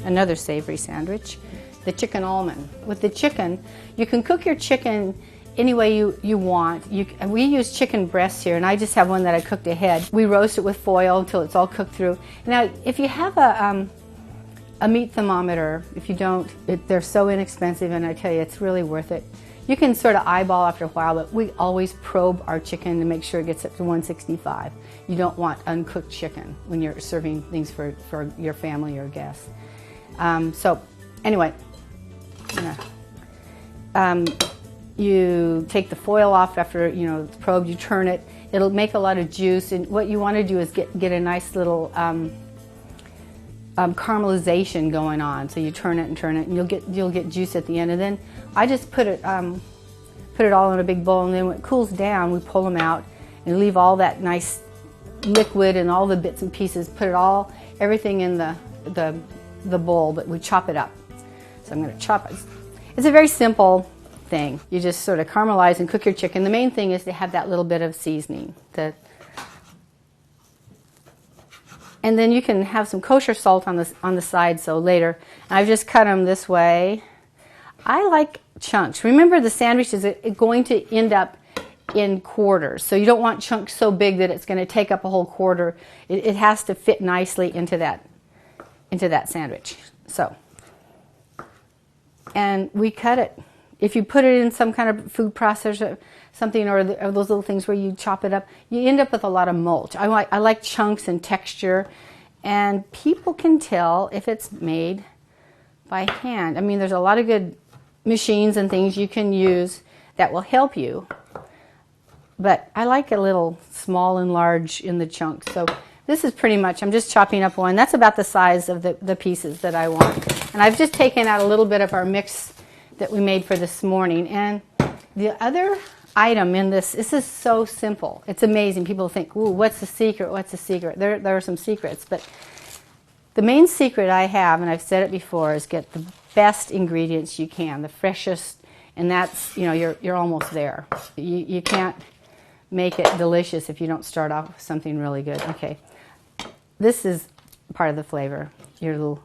another savory sandwich, the chicken almond. With the chicken, you can cook your chicken any way you want. We use chicken breasts here, and I just have one that I cooked ahead. We roast it with foil until it's all cooked through. Now, if you have a meat thermometer, if you don't, they're so inexpensive, and I tell you, it's really worth it. You can sort of eyeball after a while, but we always probe our chicken to make sure it gets up to 165. You don't want uncooked chicken when you're serving things for your family or guests. So anyway, you take the foil off after it's probed, you turn it. It'll make a lot of juice, and what you want to do is get a nice little caramelization going on. So you turn it, and you'll get juice at the end. And then I just put it all in a big bowl, and then when it cools down, we pull them out and leave all that nice liquid and all the bits and pieces. Put everything in the bowl, but we chop it up. So I'm going to chop it. It's a very simple thing. You just sort of caramelize and cook your chicken. The main thing is to have that little bit of seasoning. And then you can have some kosher salt on the side, so later. And I've just cut them this way. I like chunks. Remember, the sandwich is going to end up in quarters, so you don't want chunks so big that it's going to take up a whole quarter. It has to fit nicely into that sandwich. So, and we cut it. If you put it in some kind of food processor, something, or those little things where you chop it up, you end up with a lot of mulch. I like chunks and texture, and people can tell if it's made by hand. I mean, there's a lot of good machines and things you can use that will help you, but I like a little small and large in the chunks. So this is pretty much, I'm just chopping up one. That's about the size of the pieces that I want. And I've just taken out a little bit of our mix that we made for this morning. And the other item in this is so simple. It's amazing. People think, ooh, what's the secret? What's the secret? There are some secrets, but the main secret I have, and I've said it before, is get the best ingredients you can, the freshest, and that's, you're almost there. You can't make it delicious if you don't start off with something really good. Okay, this is part of the flavor. Your little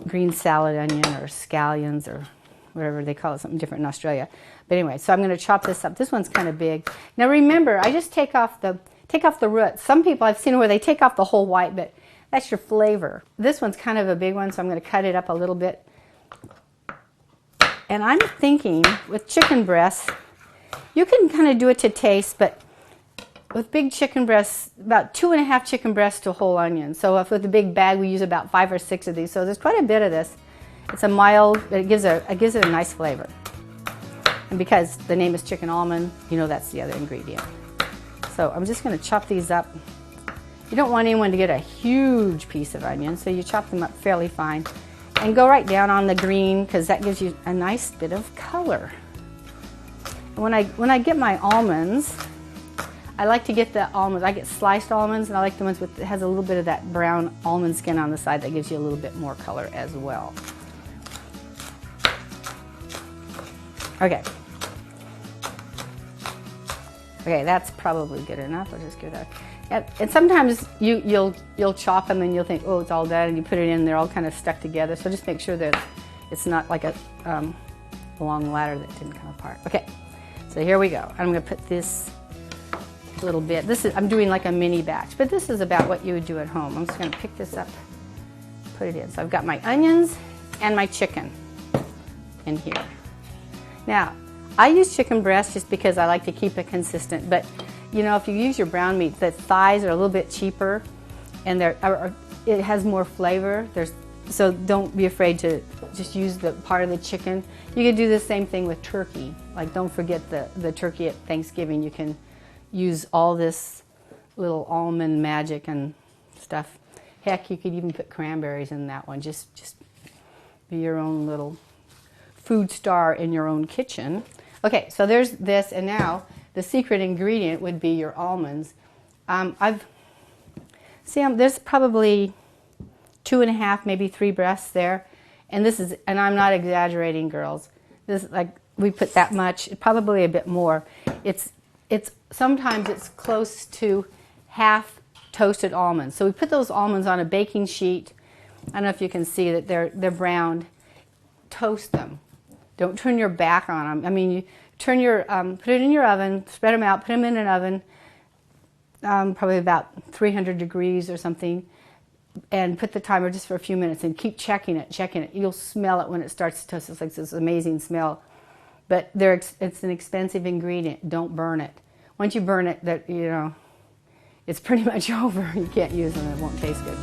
green salad onion, or scallions, or whatever they call it, something different in Australia. But anyway, so I'm going to chop this up. This one's kind of big. Now remember, I just take off the roots. Some people I've seen where they take off the whole white bit. That's your flavor. This one's kind of a big one, so I'm going to cut it up a little bit. And I'm thinking with chicken breasts, you can kind of do it to taste, but with big chicken breasts, about 2.5 chicken breasts to a whole onion. So if with a big bag, we use about 5 or 6 of these. So there's quite a bit of this. It's a mild, but it gives it a nice flavor. And because the name is chicken almond, that's the other ingredient. So I'm just going to chop these up. You don't want anyone to get a huge piece of onion, so you chop them up fairly fine. And go right down on the green, because that gives you a nice bit of color. And when I get my almonds, I like to get the almonds. I get sliced almonds, and I like the ones that has a little bit of that brown almond skin on the side that gives you a little bit more color as well. Okay. Okay, that's probably good enough. I'll just give that. And sometimes you'll chop them and you'll think, oh, it's all done, and you put it in, they're all kind of stuck together. So just make sure that it's not like a long ladder that didn't come apart. Okay, so here we go. I'm going to put this little bit. I'm doing like a mini batch, but this is about what you would do at home. I'm just going to pick this up, put it in. So I've got my onions and my chicken in here. Now, I use chicken breast just because I like to keep it consistent, but if you use your brown meat, the thighs are a little bit cheaper, and it has more flavor. So don't be afraid to just use the part of the chicken. You can do the same thing with turkey. Like, don't forget the turkey at Thanksgiving. You can use all this little almond magic and stuff. Heck, you could even put cranberries in that one. Just be your own little food star in your own kitchen. Okay, so there's this, and now the secret ingredient would be your almonds. There's probably 2.5, maybe 3 breasts there, and I'm not exaggerating, girls. We put that much, probably a bit more. Sometimes it's close to half toasted almonds. So we put those almonds on a baking sheet, I don't know if you can see that they're browned. Toast them. Don't turn your back on them. I mean, you turn your, put it in your oven, spread them out, put them in an oven, probably about 300 degrees or something, and put the timer just for a few minutes and keep checking it. You'll smell it when it starts to toast. It's like this amazing smell. But it's an expensive ingredient. Don't burn it. Once you burn it, it's pretty much over. You can't use them. It won't taste good.